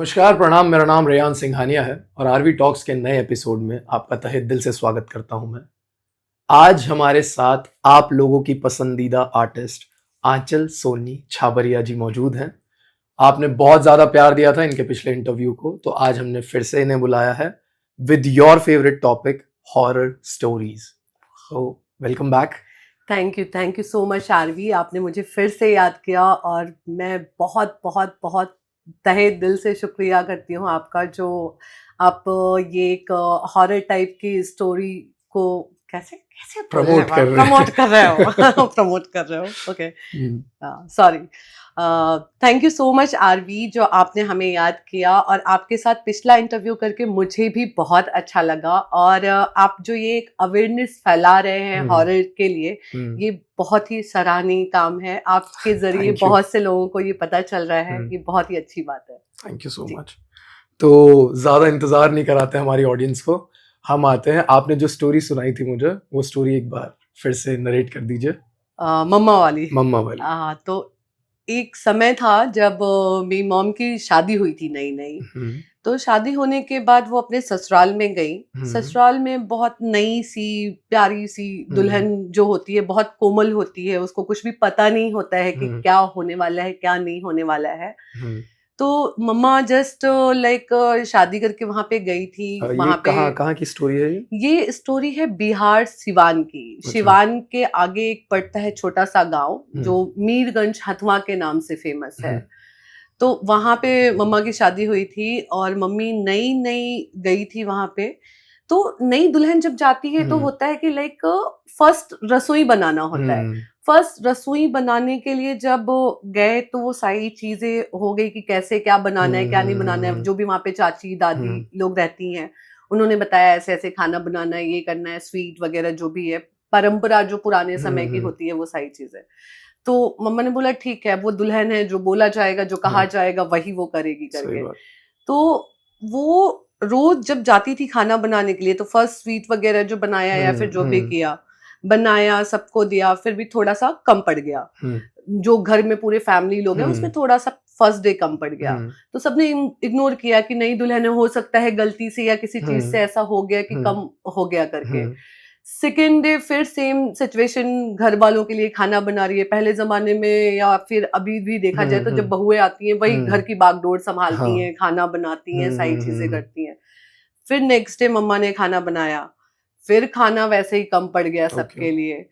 नमस्कार, प्रणाम। मेरा नाम रेयान सिंघानिया है और आरवी टॉक्स के नए एपिसोड में आपका तहे दिल से स्वागत करता हूं मैं। आज हमारे साथ आप लोगों की पसंदीदा आर्टिस्ट आंचल सोनी छाबरिया जी मौजूद हैं। आपने बहुत ज़्यादा प्यार दिया था इनके पिछले इंटरव्यू को, तो आज हमने फिर से इन्हें बुलाया है with your favourite topic horror stories. So welcome back. Thank you so much Aarvi, आपने मुझे फिर से याद किया और मैं बहुत बहुत बहुत तहे दिल से शुक्रिया करती हूँ आपका, जो आप ये एक हॉरर टाइप की स्टोरी को कैसे कैसे प्रमोट कर रहे प्रमोट कर रहे हो प्रमोट कर रहे हो। Okay, sorry. Thank you so much Aarvi, जो आपने हमें याद किया और आपके साथ पिछला इंटरव्यू करके मुझे भी बहुत अच्छा लगा। और आप जो ये एक अवेयरनेस फैला रहे हैं हॉरर के लिए, ये बहुत ही सराहनीय काम है। आपके जरिए बहुत से लोगों को ये पता चल रहा है, ये बहुत ही अच्छी बात है। Thank you so much. तो ज़्यादा इंतज़ार नहीं कराते हमारी ऑडियंस को, हम आते हैं। आपने जो स्टोरी सुनाई थी मुझे, वो स्टोरी एक बार फिर से नरेट कर दीजिए। मम्मा वाली। मम्मा वाली। तो एक समय था जब मेरी मॉम की शादी हुई थी नई नई। तो शादी होने के बाद वो अपने ससुराल में गई। ससुराल में बहुत नई सी प्यारी सी दुल्हन जो होती है, बहुत कोमल होती है, उसको कुछ भी पता नहीं होता है कि क्या होने वाला है क्या नहीं होने वाला है। तो मम्मा जस्ट लाइक शादी करके वहां पे गई थी। वहां पे कहाँ की स्टोरी है ये स्टोरी है बिहार सिवान की। सिवान के आगे एक पड़ता है छोटा सा गांव, जो मीरगंज हथवा के नाम से फेमस है। तो वहां पे मम्मा की शादी हुई थी और मम्मी नई नई गई थी वहां पे। तो नई दुल्हन जब जाती है तो होता है कि लाइक फर्स्ट रसोई बनाना होता है। फर्स्ट रसोई बनाने के लिए जब गए तो वो सारी चीजें हो गई कि कैसे क्या बनाना है क्या नहीं बनाना है। जो भी वहां पे चाची दादी लोग रहती हैं, उन्होंने बताया ऐसे ऐसे खाना बनाना है, ये करना है, स्वीट वगैरह जो भी है, परंपरा जो पुराने समय की होती है वो सारी चीजें। तो मम्मा ने बोला ठीक है, वो दुल्हन है, जो बोला जाएगा जो कहा जाएगा वही वो करेगी करके। तो वो रोज जब जाती थी खाना बनाने के लिए तो फर्स्ट स्वीट वगैरह जो बनाया या फिर जो भी किया, बनाया, सबको दिया, फिर भी थोड़ा सा कम पड़ गया। जो घर में पूरे फैमिली लोग हैं उसमें थोड़ा सा फर्स्ट डे कम पड़ गया। तो सबने इग्नोर किया कि नई दुल्हन हो सकता है गलती से या किसी चीज से ऐसा हो गया कि कम हो गया करके। सेकेंड डे फिर सेम सिचुएशन, घर वालों के लिए खाना बना रही है। पहले जमाने में या फिर अभी भी देखा जाए तो जब बहुएं आती हैं वही घर की बागडोर संभालती हैं, खाना बनाती हैं, सारी चीजें करती हैं। फिर नेक्स्ट डे मम्मा ने खाना बनाया, फिर खाना वैसे ही कम पड़ गया सबके लिए।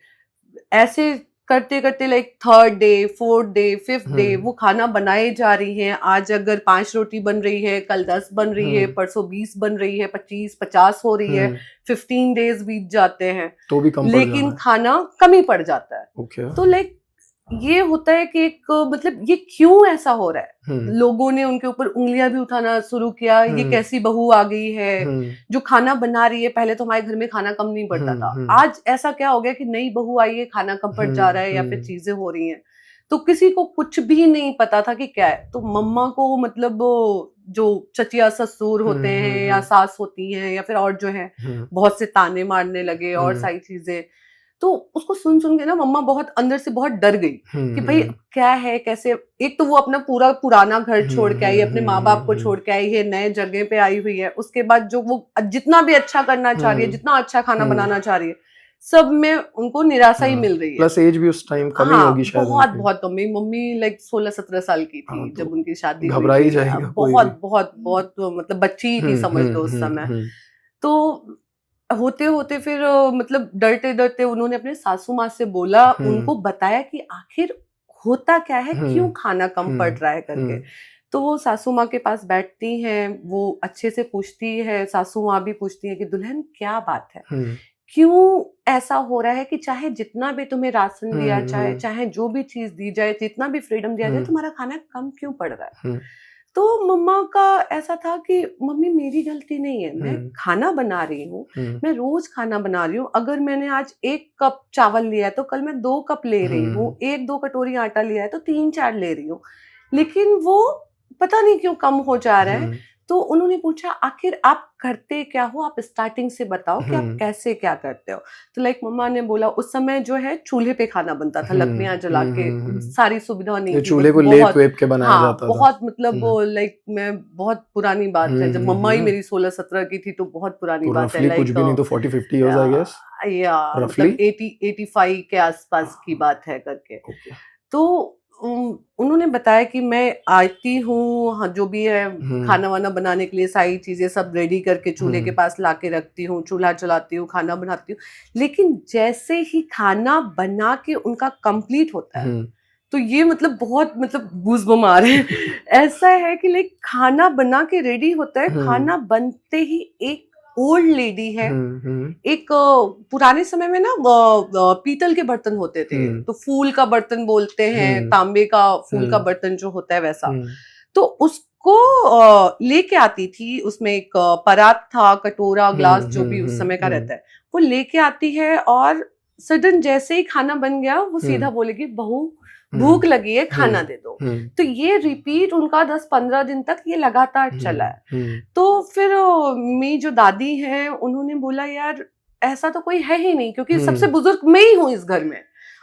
ऐसे करते करते like third day, fourth day, fifth day वो खाना बनाए जा रही है। आज अगर 5 रोटी बन रही है, कल 10 बन रही है, परसों 20 बन रही है, 25 50 हो रही है। 15 डेज बीत जाते हैं तो भी कम लेकिन खाना कम ही पड़ जाता है। तो लाइक ये होता है कि एक मतलब ये क्यों ऐसा हो रहा है। लोगों ने उनके ऊपर उंगलियां भी उठाना शुरू किया, ये कैसी बहू आ गई है जो खाना बना रही है। पहले तो हमारे घर में खाना कम नहीं पड़ता था, आज ऐसा क्या हो गया कि नई बहू आई है, खाना कम पड़ जा रहा है या फिर चीजें हो रही हैं। तो किसी को कुछ भी नहीं पता था कि क्या है। तो मम्मा को मतलब जो चचिया ससुर होते हैं या सास होती हैं या फिर और जो है, बहुत से ताने मारने लगे और सारी चीजें। तो उसको सुन सुन के ना मम्मा बहुत अंदर से बहुत डर गई कि भाई क्या है कैसे। एक तो वो अपना पूरा पुराना घर छोड़ के आई, अपने माँ बाप को छोड़ के आई है, नए जगह पे आई हुई है। उसके बाद जो वो जितना भी अच्छा करना चाह रही है, जितना अच्छा खाना बनाना चाह रही है, सब में उनको निराशा ही मिल रही है। प्लस एज भी उस टाइम कम ही होगी शायद। बहुत कम। मेरी मम्मी लाइक 16-17 साल की थी जब उनकी शादी हुई घबरा ही थी। जाएगा बहुत बहुत बहुत मतलब बच्ची ही थी समझ लो उस समय। तो होते होते फिर मतलब डरते डरते उन्होंने अपने सासू माँ से बोला, उनको बताया कि आखिर होता क्या है, क्यों खाना कम पड़ रहा है करके। तो वो सासू माँ के पास बैठती हैं, वो अच्छे से पूछती है, सासू माँ भी पूछती है कि दुल्हन क्या बात है, क्यों ऐसा हो रहा है कि चाहे जितना भी तुम्हें राशन दिया जाए, चाहे जो भी चीज दी जाए, जितना भी फ्रीडम दिया जाए, तुम्हारा खाना कम क्यों पड़ रहा है। तो मम्मा का ऐसा था कि मम्मी मेरी गलती नहीं है, मैं खाना बना रही हूँ, मैं रोज खाना बना रही हूँ। अगर मैंने आज 1 कप चावल लिया है तो कल मैं 2 कप ले रही हूँ, 1-2 कटोरी आटा लिया है तो 3-4 ले रही हूँ, लेकिन वो पता नहीं क्यों कम हो जा रहा है। तो उन्होंने पूछा आखिर आप करते क्या हो, आप स्टार्टिंग से बताओ कि आप कैसे क्या करते हो। तो लाइक मम्मा ने बोला उस समय जो है चूल्हे पे खाना बनता था, लकड़ियां जला के, सारी सुविधा नहीं थी, चूल्हे को लेप वेप के बनाया जाता था। बहुत मतलब लाइक मैं बहुत पुरानी बात है, जब मम्मा ही मेरी 16-17 की थी, तो बहुत पुरानी बात है, कुछ भी नहीं तो 40-50 इयर्स आई गेस, या मतलब 80-85 के आसपास की बात है करके। तो उन्होंने बताया कि मैं आती हूँ, जो भी है खाना वाना बनाने के लिए सारी चीजें सब रेडी करके चूल्हे के पास लाके रखती हूँ, चूल्हा चलाती हूँ, खाना बनाती हूँ, लेकिन जैसे ही खाना बना के उनका कंप्लीट होता है तो ये मतलब बहुत मतलब गूज़बम्प आ रहे हैं। ऐसा है कि लाइक खाना बना के रेडी होता है, खाना बनते ही एक ओल्ड लेडी है, एक पुराने समय में ना पीतल के बर्तन होते थे, तो फूल का बर्तन बोलते हैं, तांबे का फूल का बर्तन जो होता है वैसा, तो उसको लेके आती थी, उसमें एक परात था, कटोरा, ग्लास, जो भी उस समय का रहता है, वो लेके आती है, और सडन जैसे ही खाना बन गया वो सीधा बोलेगी बहू भूख लगी है, खाना दे दो। तो ये रिपीट उनका 10-15 दिन तक ये लगातार चला है। तो फिर मेरी जो दादी हैं उन्होंने बोला यार ऐसा तो कोई है ही नहीं, क्योंकि सबसे बुजुर्ग मैं ही हूँ इस घर में,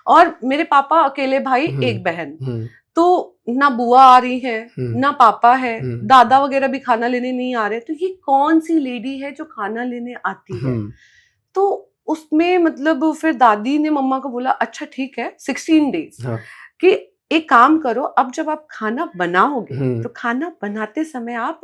और मेरे पापा अकेले भाई, एक बहन, तो ना बुआ आ रही है, ना पापा है, दादा वगैरह भी खाना लेने नहीं आ रहे, तो ये कौन सी लेडी है जो खाना लेने आती है। तो उसमें मतलब फिर दादी ने मम्मा को बोला अच्छा ठीक है 16 डेज कि एक काम करो, अब जब आप खाना बनाओगे तो खाना बनाते समय आप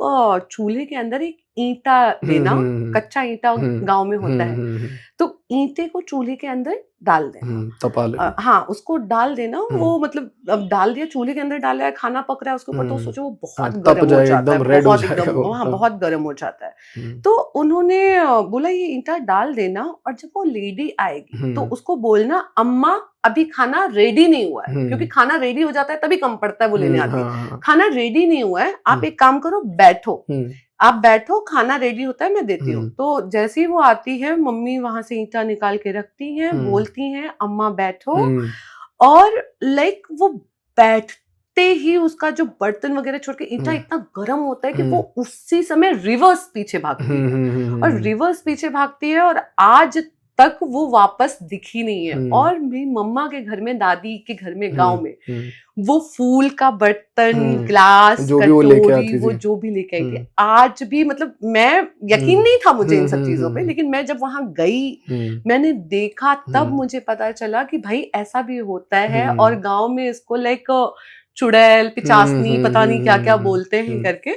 चूल्हे के अंदर एक ईंटा लेना, कच्चा ईंटा गांव में होता है, तो ईंटे को चूल्हे के अंदर डाल देना, हाँ उसको डाल देना, वो मतलब अब डाल दिया चूल्हे के अंदर, डाला है, खाना पक रहा है उसके ऊपर, तो सोचो वो बहुत गर्म हो जाता है, बहुत गर्म हो जाता है। तो उन्होंने बोला ये ईंटा डाल देना, और जब वो लेडी आएगी तो उसको बोलना अम्मा अभी खाना रेडी नहीं हुआ है, क्योंकि खाना रेडी हो जाता है तभी कम पड़ता है, वो लेने आती है, खाना रेडी नहीं हुआ है, आप एक काम करो बैठो, आप बैठो, खाना रेडी होता है मैं देती हूँ। तो जैसे ही वो आती है, मम्मी वहां से ईंटा निकाल के रखती हैं, बोलती हैं अम्मा बैठो, और लाइक वो बैठते ही उसका जो बर्तन वगैरह छोड़ के, ईंटा इतना गर्म होता है कि वो उसी समय रिवर्स पीछे भागती है, और रिवर्स पीछे भागती है, और आज तक वो वापस दिखी नहीं है। और मेरी मम्मा के घर में, दादी के घर में, गांव में, वो फूल का बर्तन, ग्लास, कटोरी, वो जो भी लेके आई थी, आज भी मतलब मैं यकीन नहीं था मुझे इन सब चीजों पे, लेकिन मैं जब वहां गई, मैंने देखा, तब मुझे पता चला कि भाई ऐसा भी होता है, और गांव में इसको लाइक चुड़ैल, पिचासनी, पता नहीं क्या क्या बोलते हैं करके,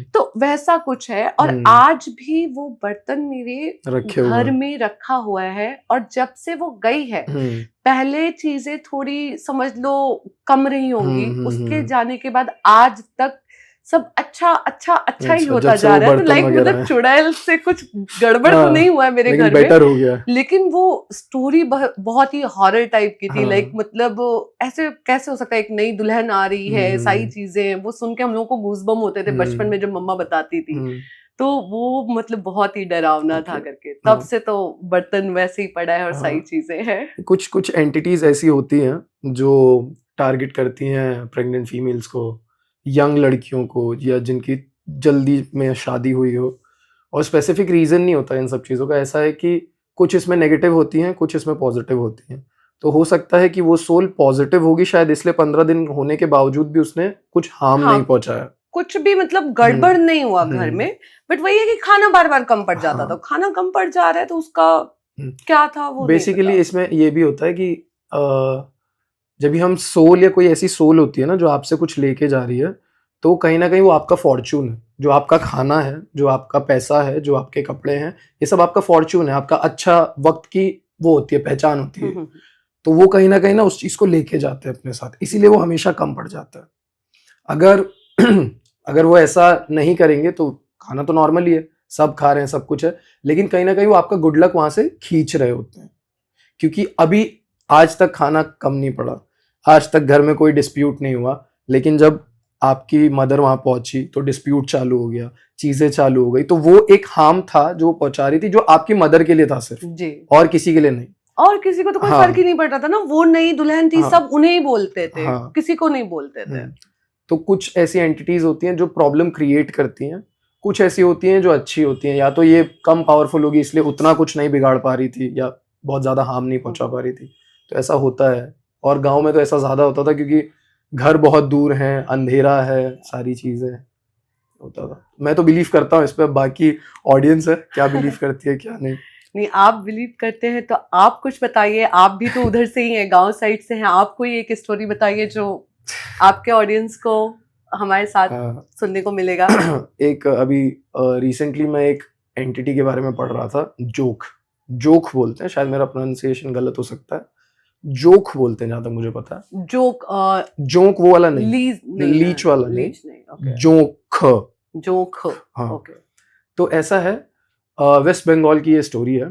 तो वैसा कुछ है। और आज भी वो बर्तन मेरे घर में रखा हुआ है, और जब से वो गई है, पहले चीजें थोड़ी समझ लो कम रही होंगी, उसके जाने के बाद आज तक सब अच्छा ही होता जा रहा है। तो लाइक मतलब चुड़ैल से कुछ गड़बड़ तो नहीं हुआ है मेरे घर में, हो गया। लेकिन वो स्टोरी बहुत ही हॉरर टाइप की थी। लाइक मतलब ऐसे कैसे हो सकता है, एक नई दुल्हन आ रही है, सारी चीजें, वो सुन के हम लोगों को गूज़बम्प होते थे बचपन में जब मम्मा बताती थी, तो वो मतलब बहुत ही डरावना था करके। तब से तो बर्तन वैसे ही पड़ा है और सारी चीजें हैं। कुछ एंटिटीज ऐसी होती हैं जो टारगेट करती हैं प्रेग्नेंट फीमेल्स को, यंग लड़कियों को, या जिनकी जल्दी में शादी हुई हो, और स्पेसिफिक रीजन नहीं होता इन सब चीज़ों का। ऐसा है कि कुछ इसमें नेगेटिव होती हैं, कुछ इसमें पॉजिटिव होती हैं। तो हो सकता है कि वो सोल पॉजिटिव होगी शायद, इसलिए 15 दिन होने के बावजूद भी उसने कुछ हार्म नहीं पहुंचाया, कुछ भी मतलब गड़बड़ नहीं हुआ घर में। बट वही है कि खाना बार बार कम पड़ जाता था, खाना कम पड़ जा रहा है, तो उसका क्या था वो बेसिकली इसमें ये भी होता है कि जब भी हम सोल, या कोई ऐसी सोल होती है ना जो आपसे कुछ लेके जा रही है, तो कहीं ना कहीं वो आपका फॉर्चून है, जो आपका खाना है, जो आपका पैसा है, जो आपके कपड़े हैं, ये सब आपका फॉर्चून है, आपका अच्छा वक्त की वो होती है, पहचान होती है। तो वो कहीं ना उस चीज को लेके जाते हैं अपने साथ, इसीलिए वो हमेशा कम पड़ जाता है। अगर वो ऐसा नहीं करेंगे तो खाना तो नॉर्मल ही है, सब खा रहे हैं, सब कुछ है, लेकिन कहीं ना कहीं वो आपका गुड लक वहां से खींच रहे होते हैं, क्योंकि अभी आज तक खाना कम नहीं पड़ा, आज तक घर में कोई डिस्प्यूट नहीं हुआ, लेकिन जब आपकी मदर वहां पहुंची तो डिस्प्यूट चालू हो गया, चीजें चालू हो गई। तो वो एक हार्म था जो पहुंचा रही थी, जो आपकी मदर के लिए था सिर्फ जी, और किसी के लिए नहीं। और किसी को तो कोई फर्क ही नहीं पड़ रहा था ना, वो नई दुल्हन थी, सब उन्हें ही बोलते थे, किसी को नहीं बोलते थे। तो कुछ ऐसी एंटिटीज होती हैं जो प्रॉब्लम क्रिएट करती हैं, कुछ ऐसी होती हैं जो अच्छी होती हैं, या तो ये कम पावरफुल होगी इसलिए उतना कुछ नहीं बिगाड़ पा रही थी या बहुत ज़्यादा हार्म नहीं पहुंचा पा रही थी, तो ऐसा होता है। और गांव में तो ऐसा ज़्यादा होता था क्योंकि घर बहुत दूर हैं, अंधेरा है, सारी चीज़ें होता था। मैं तो बिलीव करता हूँ इस पर, बाकी ऑडियंस है क्या बिलीव करती है क्या नहीं। नहीं, आप बिलीव करते हैं तो आप कुछ बताइए, आप भी तो उधर से ही हैं, गांव साइड से हैं, आप कोई एक स्टोरी बताइए जो आपके ऑडियंस को हमारे साथ सुनने को मिलेगा। एक अभी रिसेंटली मैं एक एंटिटी के बारे में पढ़ रहा था, जोक बोलते हैं, शायद मेरा प्रोनाउंसिएशन गलत हो सकता है, जोक बोलते हैं जहां तक मुझे पता है। जोक वो वाला नहीं, लीच वाला नहीं, जोक। हाँ, ओके। तो ऐसा है, वेस्ट बंगाल की ये स्टोरी है।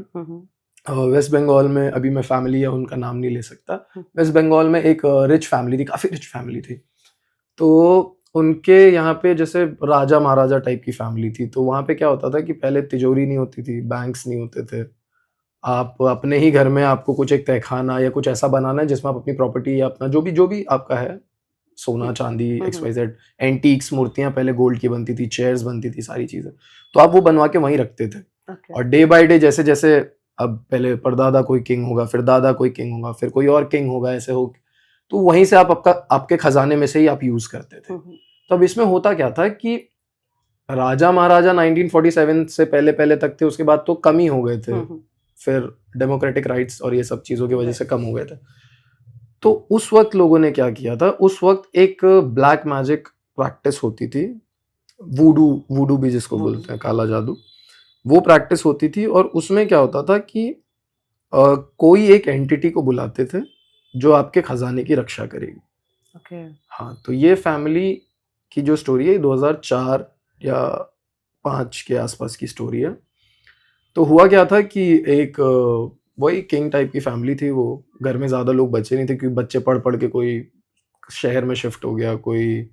वेस्ट बंगाल में, अभी मैं फैमिली है उनका नाम नहीं ले सकता, वेस्ट बंगाल में एक रिच फैमिली थी, काफी रिच फैमिली थी। तो उनके यहाँ पे जैसे राजा महाराजा टाइप की फैमिली थी, तो वहाँ पे क्या होता था कि पहले तिजोरी नहीं होती थी, बैंक्स नहीं होते थे, आप अपने ही घर में आपको कुछ एक तहखाना या कुछ ऐसा बनाना है जिसमें आप अपनी प्रॉपर्टी या अपना जो भी आपका है, सोना चांदी XYZ, एंटीक्स मूर्तियां पहले गोल्ड की बनती थी, चेयर्स बनती थी, सारी चीजें, तो आप वो बनवा के वहीं रखते थे। और डे बाय डे जैसे जैसे, अब पहले परदादा कोई किंग होगा, फिर दादा कोई किंग होगा, फिर कोई और किंग होगा, ऐसे हो, तो वहीं से आप आपके खजाने में से ही आप यूज करते थे। तो अब इसमें होता क्या था कि राजा महाराजा 1947 से पहले पहले तक थे, उसके बाद तो कम ही हो गए थे, फिर डेमोक्रेटिक राइट्स और ये सब चीजों की वजह से कम हो गए थे। तो उस वक्त लोगों ने क्या किया था, उस वक्त एक ब्लैक मैजिक प्रैक्टिस होती थी, वूडू भी जिसको बोलते हैं, काला जादू, वो प्रैक्टिस होती थी। और उसमें क्या होता था कि कोई एक एंटिटी को बुलाते थे जो आपके खजाने की रक्षा करेगी। हाँ, तो ये फैमिली की जो स्टोरी है 2004 या 5 के आसपास की स्टोरी है। तो हुआ क्या था कि एक वही किंग टाइप की फैमिली थी, वो घर में ज़्यादा लोग बचे नहीं थे क्योंकि बच्चे पढ़ पढ़ के कोई शहर में शिफ्ट हो गया, कोई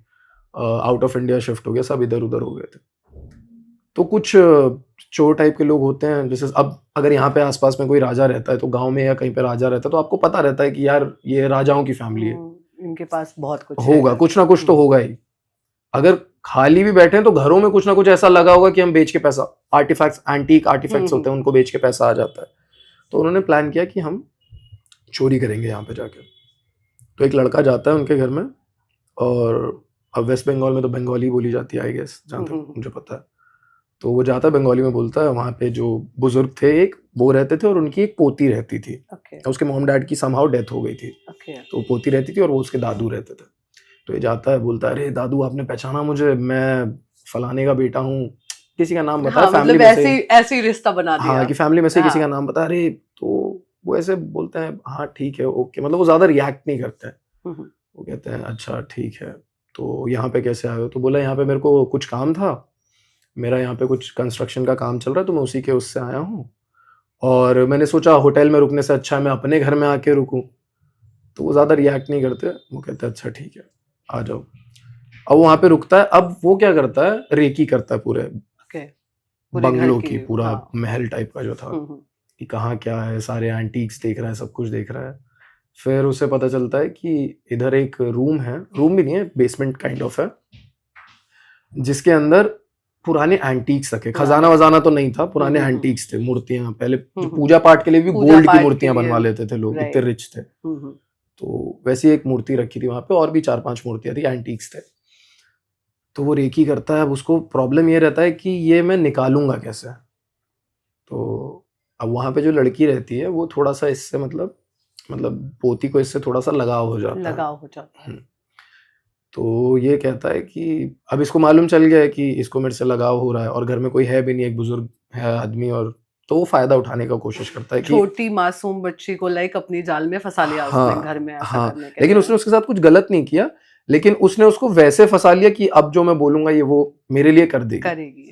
आउट ऑफ इंडिया शिफ्ट हो गया, सब इधर उधर हो गए थे। तो कुछ चोर टाइप के लोग होते हैं, जैसे अब अगर यहाँ पे आसपास में कोई राजा रहता है, तो गांव में या कहीं पे राजा रहता है, तो आपको पता रहता है कि यार ये राजाओं की फैमिली है, इनके पास बहुत कुछ होगा, कुछ ना कुछ तो होगा ही। अगर खाली भी बैठे हैं तो घरों में कुछ ना कुछ ऐसा लगा होगा कि हम बेच के पैसा, आर्टिफैक्ट्स, एंटीक आर्टिफैक्ट्स होते हैं, उनको बेच के पैसा आ जाता है। तो उन्होंने प्लान किया कि हम चोरी करेंगे यहाँ पे जाके। तो एक लड़का जाता है उनके घर में, और अब वेस्ट बंगाल में तो बंगाली बोली जाती है आई गेस, जहाँ तक मुझे पता है। तो वो जाता है, बंगाली में बोलता है, वहाँ पे जो बुजुर्ग थे एक, वो रहते थे और उनकी एक पोती रहती थी। उसके मॉम डैड की समहाउ डेथ हो गई थी, तो पोती रहती थी और वो उसके दादू रहते थे। तो ये जाता है, बोलता है, अरे दादू आपने पहचाना मुझे, मैं फलाने का बेटा हूँ, किसी का नाम बताया, फैमिली मतलब ऐसे ही रिश्ता बना दिया। हाँ, कि फैमिली में से किसी का नाम बताया। अरे, तो वो ऐसे बोलते हैं, हाँ ठीक है, ओके, मतलब वो ज्यादा रिएक्ट नहीं करते हैं। वो कहते हैं अच्छा ठीक है, तो यहाँ पे कैसे आए हो? तो बोला यहाँ पे मेरे को कुछ काम था, मेरा यहाँ पे कुछ कंस्ट्रक्शन का काम चल रहा है, तो मैं उसी के उससे आया हूँ, और मैंने सोचा होटल में रुकने से अच्छा है मैं अपने घर में आके रुकूं। तो वो ज्यादा रिएक्ट नहीं करते, वो कहते हैं अच्छा ठीक है आ जाओ। अब वहां पे रुकता है। अब वो क्या करता है, रेकी करता है पूरे बंगलों की, पूरा महल टाइप का जो था, कि कहाँ क्या है, सारे एंटीक्स देख रहा है, सब कुछ देख रहा है। फिर उसे पता चलता है कि इधर एक रूम है, रूम भी नहीं है, बेसमेंट काइंड ऑफ है, जिसके अंदर पुराने एंटीक्स रखे, खजाना वजाना तो नहीं था, पुराने एंटीक्स थे, मूर्तियां, पहले पूजा पाठ के लिए भी गोल्ड की मूर्तियां बनवा लेते थे लोग, इतने रिच थे। तो वैसी एक मूर्ति रखी थी वहां पे, और भी 4-5 मूर्तियां थी, एंटीक्स थे। तो वो रेकी करता है। अब उसको प्रॉब्लम ये रहता है कि ये मैं निकालूंगा कैसे। तो अब वहां पे जो लड़की रहती है वो थोड़ा सा इससे मतलब पोती को इससे थोड़ा सा लगाव हो जाता है। तो ये कहता है कि अब इसको मालूम चल गया है कि इसको मेरे से लगाव हो रहा है, और घर में कोई है भी नहीं, एक बुजुर्ग है आदमी, और तो वो फायदा उठाने का कोशिश करता है कि छोटी मासूम बच्ची को लाइक अपनी जाल में फंसा लिया उसने घर में ऐसा करने के लेकिन उसने उसके साथ कुछ गलत नहीं किया, लेकिन उसने उसको वैसे फंसा लिया कि अब जो मैं बोलूंगा ये वो मेरे लिए करेगी।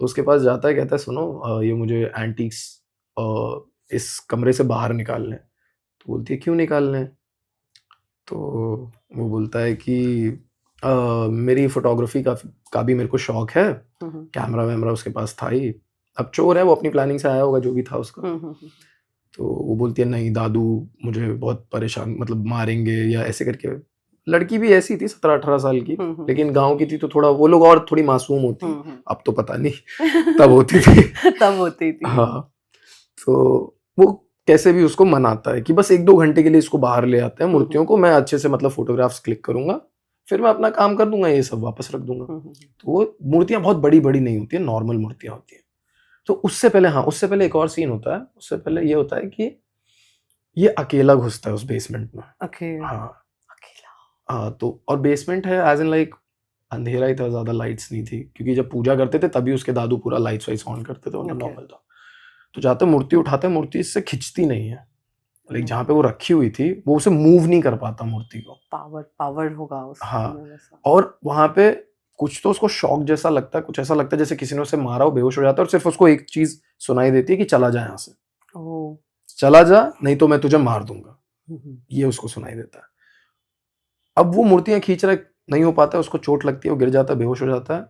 तो उसके पास जाता है, कहता है सुनो ये मुझे एंटीक्स इस कमरे से बाहर निकालने। तो बोलती है क्यों निकालने? तो वो बोलता है कि मेरी फोटोग्राफी का भी मेरे को शौक है, कैमरा वैमरा उसके पास था ही, अब चोर है वो अपनी प्लानिंग से आया होगा जो भी था उसका। तो वो बोलती है नहीं दादू मुझे बहुत परेशान, मतलब मारेंगे या ऐसे करके लड़की भी ऐसी थी 17-18 साल की, लेकिन गांव की थी तो थोड़ा वो लोग और थोड़ी मासूम होती, अब तो पता नहीं, तब होती थी। तब होती थी। हाँ, तो वो कैसे भी उसको मनाता है कि बस 1-2 घंटे के लिए इसको बाहर ले आते हैं मूर्तियों को, मैं अच्छे से मतलब फोटोग्राफ्स क्लिक करूंगा, फिर मैं अपना काम कर दूंगा, ये सब वापस रख दूंगा। तो वो मूर्तियां बहुत बड़ी बड़ी नहीं होती है, नॉर्मल मूर्तियां होती हैं। तो उससे पहले, हाँ, उससे पहले एक और सीन होता है। उससे पहले ये होता है कि ये अकेला घुसता है उस बेसमेंट में। हाँ, अकेला। हाँ, तो और बेसमेंट है एज इन लाइक अंधेरा ही था, ज्यादा लाइट्स नहीं थी, क्योंकि जब पूजा करते थे तभी उसके दादू पूरा लाइट्स वाइट्स ऑन करते थे, वरना नॉर्मल था। तो जाते मूर्ति उठाते, मूर्ति इससे खिंचती नहीं है, लाइक जहाँ पे वो रखी हुई थी वो उसे मूव नहीं कर पाता मूर्ति को। पावर होगा उसमें। हाँ, और वहां पे कुछ तो उसको शॉक जैसा लगता है, कुछ ऐसा लगता है जैसे किसी ने उसे मारा हो, बेहोश हो जाता है, और सिर्फ उसको एक चीज सुनाई देती है कि चला जा यहाँ से, चला जा नहीं तो मैं तुझे मार दूंगा, ये उसको सुनाई देता है। अब वो मूर्तियां खींच रहा है, नहीं हो पाता है, उसको चोट लगती है, वो गिर जाता है, बेहोश हो जाता है।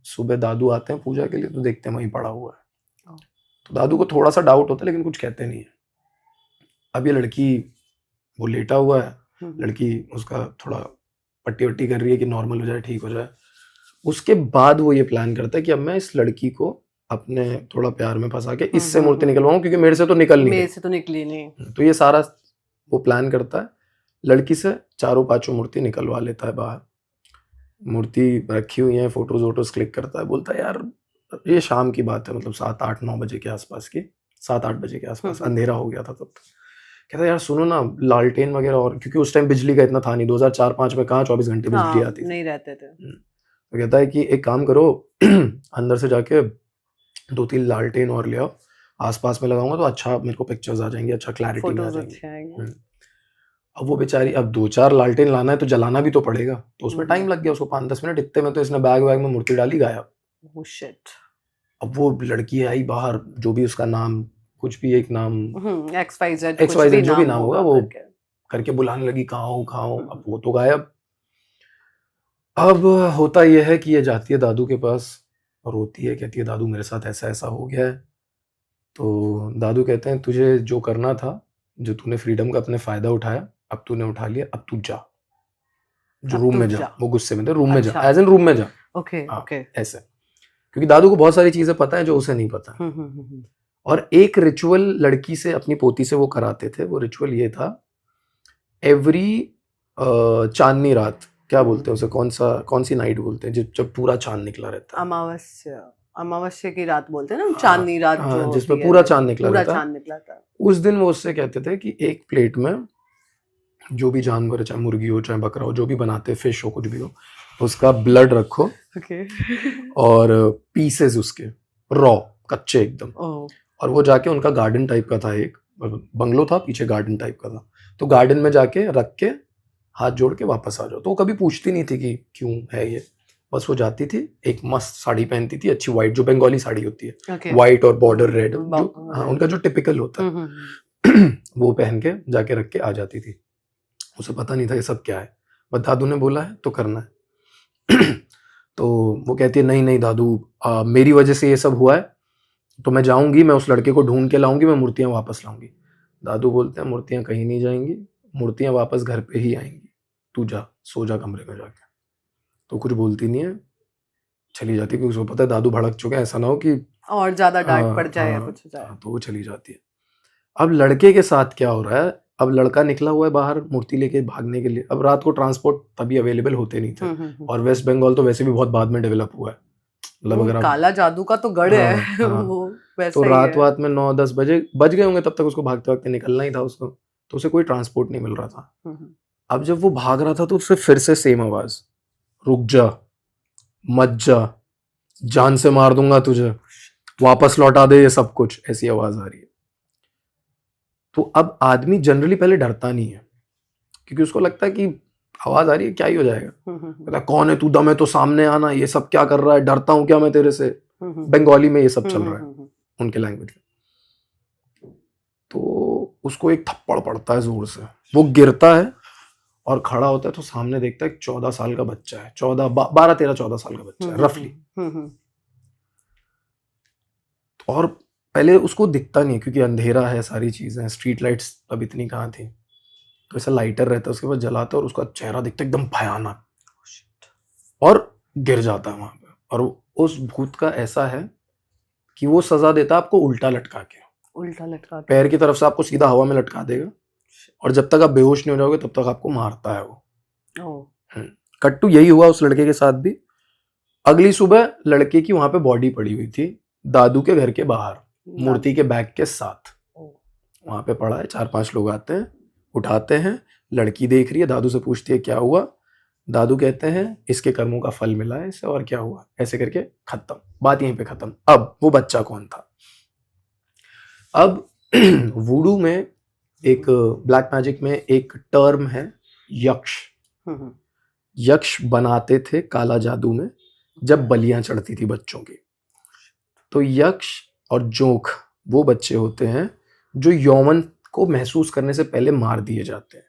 सुबह दादू आते हैं पूजा के लिए, तो देखते हैं वहीं पड़ा हुआ है। तो दादू को थोड़ा सा डाउट होता है, लेकिन कुछ कहते नहीं है। अब ये लड़की, वो लेटा हुआ है, लड़की उसका थोड़ा पट्टी वट्टी कर रही है कि नॉर्मल हो जाए, ठीक हो जाए। उसके बाद वो ये प्लान करता है कि अब मैं इस लड़की को अपने थोड़ा प्यार में फंसा के इससे मूर्ति निकलवाऊं, क्योंकि मेरे से तो निकल नहीं, मेरे से तो निकली नहीं। तो ये सारा वो प्लान करता है, लड़की से 4-5 मूर्ति निकलवा लेता है बाहर। मूर्ति रखी हुई है, फोटोज वोटोज क्लिक करता है, बोलता है यार ये शाम की बात है, मतलब 7-8-9 बजे के आसपास की, 7-8 बजे के आसपास, अंधेरा हो गया था तब। कहता है यार सुनो ना, लालटेन वगैरह, और क्योंकि उस टाइम बिजली का इतना था नहीं, 2004-5 में कहाँ 24 घंटे बिजली आती थी, नहीं रहते थे। तो कहता है कि एक काम करो, अंदर से जाके 2-3 लालटेन और ले आओ, आसपास में लगाऊंगा तो अच्छा मेरे को पिक्चर्स आ जाएंगी, अच्छा क्लैरिटी में आ जाएंगी। अब वो बेचारी, अब 2-4 लालटेन लाना है तो जलाना भी तो पड़ेगा, तो उसमें टाइम लग गया उसको 5-10 मिनट। इतने में तो इसने बैग में मूर्ति डाली, गायब। अब वो लड़की आई बाहर, जो भी उसका नाम, कुछ भी एक नाम, XYZ जो भी नाम होगा, वो करके बुलाने लगी, कहाँ हो। अब वो तो गायब। अब होता यह है कि ये जाती है दादू के पास और रोती है, कहती है दादू मेरे साथ ऐसा ऐसा हो गया है। तो दादू कहते हैं तुझे जो करना था, जो तूने फ्रीडम का अपने फायदा उठाया, अब तूने उठा लिया, अब तू जा, जो रूम में जा। वो गुस्से में थे, रूम में जा, एज इन रूम में जा। ओके, ऐसे, क्योंकि दादू को बहुत सारी चीजें पता है जो उसे नहीं पता। और एक रिचुअल लड़की से, अपनी पोती से वो कराते थे। वो रिचुअल ये था, एवरी चांदनी रात, क्या बोलते हैं उसे, कौन सी नाइट बोलते हैं जब पूरा चांद निकला रहता है? अमावस्या की रात बोलते हैं ना, चांदनी रात, जो जिसमें पूरा चांद निकला रहता है। उस दिन वो उससे कहते थे कि एक प्लेट में जो भी जानवर है, चाहे मुर्गी हो चाहे बकरा हो, जो भी बनाते, फिश हो, कुछ भी हो, उसका ब्लड रखो, और पीसेस उसके रॉ, कच्चे एकदम। और वो जाके, उनका गार्डन टाइप का था, एक बंगलो था पीछे, गार्डन टाइप का था, तो गार्डन में जाके रख के हाथ जोड़ के वापस आ जाओ। तो वो कभी पूछती नहीं थी कि क्यों है ये, बस वो जाती थी, एक मस्त साड़ी पहनती थी, अच्छी व्हाइट, जो बंगाली साड़ी होती है, व्हाइट और बॉर्डर रेड, जो हाँ उनका जो टिपिकल होता है, वो पहन के जाके रख के आ जाती थी। उसे पता नहीं था ये सब क्या है, बस दादू ने बोला है तो करना है। तो वो कहती है नहीं नहीं दादू, मेरी वजह से ये सब हुआ है, तो मैं जाऊंगी, मैं उस लड़के को ढूंढ के लाऊंगी, मैं मूर्तियां वापस लाऊंगी। दादू बोलते हैं मूर्तियां कहीं नहीं जाएंगी, मूर्तियां वापस घर पे ही आएंगी, तू जा, सो जा कमरे में जाके। तो कुछ बोलती नहीं है, चली जाती है, क्योंकि उसको पता है दादू भड़क चुके हैं, ऐसा ना हो कि और ज्यादा डांट पड़ जाए या कुछ हो जाए। तो वो चली जाती है। अब लड़के के साथ क्या हो रहा है, अब लड़का निकला हुआ है बाहर मूर्ति लेके भागने के लिए। अब रात को ट्रांसपोर्ट तभी अवेलेबल होते नहीं थे, और वेस्ट बंगाल तो वैसे भी बहुत बाद में डेवलप हुआ है, मतलब अगर काला जादू का तो गढ़ है। वो तो रात में 9-10 बजे बज गए होंगे, तब तक उसको भागते भागते निकलना ही था उसको, तो उसे कोई ट्रांसपोर्ट नहीं मिल रहा था। अब जब वो भाग रहा था तो उससे फिर से सेम आवाज, रुक जा, मत जा, जान से मार दूंगा तुझे, वापस लौटा दे ये सब कुछ, ऐसी आवाज आ रही है। तो अब आदमी जनरली पहले डरता नहीं है, क्योंकि उसको लगता है कि आवाज आ रही है, क्या ही हो जाएगा, कहता कौन है तू, दम है तो सामने आना, ये सब क्या कर रहा है, डरता हूं क्या मैं तेरे से। बंगाली में ये सब चल रहा है, उनके लैंग्वेज में। तो उसको एक थप्पड़ पड़ता है जोर से, वो गिरता है और खड़ा होता है, तो सामने देखता है 14 साल का बच्चा है, 12-13-14 साल का बच्चा है रफली। और पहले उसको दिखता नहीं, क्योंकि अंधेरा है, सारी चीजें, स्ट्रीट लाइट्स अब इतनी कहाँ थी। तो ऐसा लाइटर रहता है उसके पास, जलाता है और उसका चेहरा दिखता है एकदम भयानक और गिर जाता है वहां पे। और उस भूत का ऐसा है कि वो सजा देता है आपको उल्टा लटका के, पैर की तरफ से आपको सीधा हवा में लटका देगा और जब तक आप बेहोश नहीं हो जाओगे तब तक आपको मारता है वो। कट्टू यही हुआ उस लड़के के साथ भी। अगली सुबह लड़के की वहां पे बॉडी पड़ी हुई थी दादू के घर के बाहर, मूर्ति के बैग के साथ वहां पे पड़ा है। 4-5 लोग आते हैं, उठाते हैं, लड़की देख रही है, दादू से पूछती है क्या हुआ। दादू कहते हैं इसके कर्मों का फल मिला है इसे, और क्या हुआ, ऐसे करके खत्म, बात यहीं पे खत्म। अब वो बच्चा कौन था? अब वुडू में एक ब्लैक मैजिक में एक टर्म है यक्ष। यक्ष बनाते थे काला जादू में जब बलियां चढ़ती थी बच्चों की। तो यक्ष और जोंक वो बच्चे होते हैं जो यौवन को महसूस करने से पहले मार दिए जाते हैं।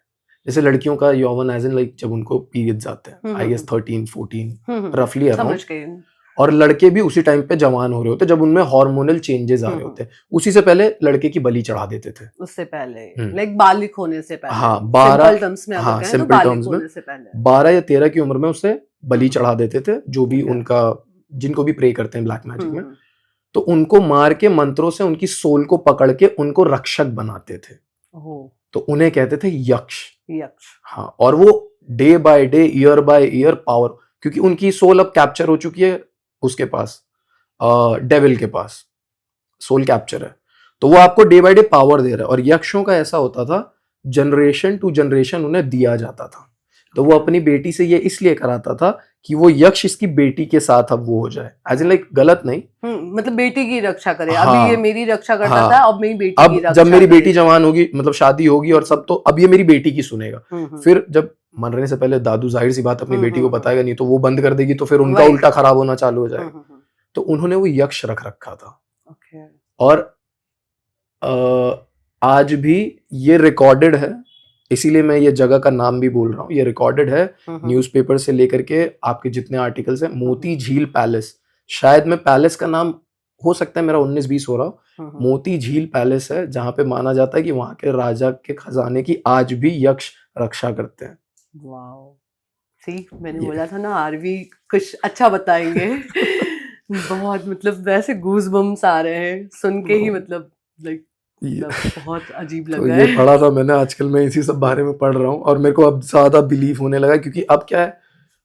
जैसे लड़कियों का यौवन एज इन लाइक जब उनको पीरियड्स आते हैं, आई गेस 13-14 रफली अराउंड, और लड़के भी उसी टाइम पे जवान हो रहे होते जब उनमें हार्मोनल चेंजेस आ रहे होते हैं। उसी से पहले लड़के की बलि चढ़ा देते थे, उससे पहले लाइक बालिक होने से पहले। हाँ 12 सिंपल टर्म्स में हाँ अगर सिंपल टर्म्स में 12 या 13 की उम्र में उसे बलि चढ़ा देते थे, जो भी उनका जिनको भी प्रे करते हैं ब्लैक मैजिक में। तो उनको मार के मंत्रों से उनकी सोल को पकड़ के उनको रक्षक बनाते थे। तो उन्हें कहते थे यक्ष। हाँ, और वो day by day year by year power, क्योंकि उनकी सोल अब कैप्चर हो चुकी है उसके पास, डेविल के पास सोल कैप्चर है, तो वो आपको डे बाय डे पावर दे रहा है। और यक्षों का ऐसा होता था जनरेशन टू जनरेशन उन्हें दिया जाता था। तो वो अपनी बेटी से ये इसलिए कराता था कि वो यक्ष इसकी बेटी के साथ अब वो हो जाए, एज इन लाइक गलत नहीं, मतलब बेटी की रक्षा करे। हाँ, अभी ये मेरी रक्षा करता हाँ, था, अब मेरी बेटी अब की रक्षा जब मेरी बेटी जवान होगी, मतलब शादी होगी और सब, तो अब ये मेरी बेटी की सुनेगा। फिर जब मरने से पहले दादू जाहिर सी बात अपनी बेटी को बताएगा नहीं, तो वो बंद कर देगी, तो फिर उनका उल्टा खराब होना चालू हो जाएगा। तो उन्होंने वो यक्ष रख रखा था। और आज भी ये रिकॉर्डेड है, इसीलिए मैं ये जगह का नाम भी बोल रहा हूँ, ये रिकॉर्डेड है न्यूज़पेपर से लेकर के आपके जितने आर्टिकल्स हैं। मोती झील पैलेस, शायद मैं पैलेस का नाम हो सकता है मेरा 19-20 हो रहा हो, मोती झील पैलेस है, जहाँ पे माना जाता है कि वहां के राजा के खजाने की आज भी यक्ष रक्षा करते हैं। वाओ, सी मैंने बोला था ना आरवी कुछ अच्छा बताएंगे। बहुत मतलब वैसे गूज बम्स आ रहे हैं सुन के ही, मतलब लाइक बहुत अजीब लग रहा है। तो ये पढ़ा था मैंने, आजकल मैं इसी सब बारे में पढ़ रहा हूँ और मेरे को अब ज्यादा बिलीव होने लगा, क्योंकि अब क्या है,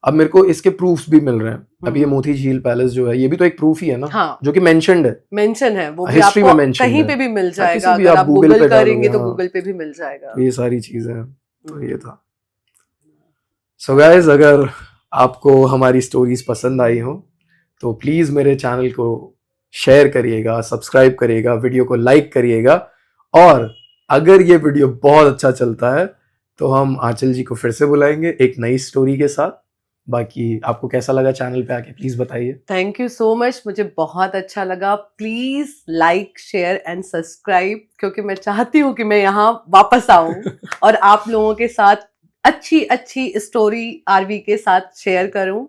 अब मेरे को इसके प्रूफ्स भी मिल रहे हैं। अब ये मोती झील पैलेस जो है, ये भी तो एक प्रूफ ही है ना, हाँ, जो कि मेंशन्ड है, वो भी हिस्ट्री में मेंशन कहीं पे भी मिल जाएगा, अगर आप गूगल करेंगे तो गूगल पे भी मिल जाएगा। ये सारी चीजें, तो ये था। सो गाइस, अगर आपको हमारी स्टोरीज पसंद आई हो तो प्लीज मेरे चैनल को शेयर करिएगा, सब्सक्राइब करिएगा, वीडियो को लाइक करिएगा, और अगर ये वीडियो बहुत अच्छा चलता है तो हम आंचल जी को फिर से बुलाएंगे एक नई स्टोरी के साथ। बाकी आपको कैसा लगा चैनल पे आके, प्लीज बताइए। थैंक यू सो मच, मुझे बहुत अच्छा लगा। Please like, share and subscribe, क्योंकि मैं चाहती हूँ कि मैं यहाँ वापस आऊँ और आप लोगों के साथ अच्छी अच्छी स्टोरी आरवी के साथ शेयर करूँ।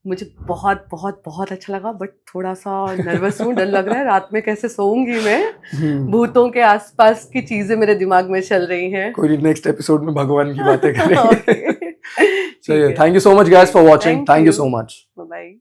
मुझे बहुत बहुत बहुत अच्छा लगा, बट थोड़ा सा नर्वस हूँ, डर लग रहा है रात में कैसे सोऊंगी मैं। भूतों के आसपास की चीजें मेरे दिमाग में चल रही हैं। कोई नेक्स्ट एपिसोड में भगवान की बातें करेंगे। चलिए, thank you so much guys for watching, thank you so much, bye bye.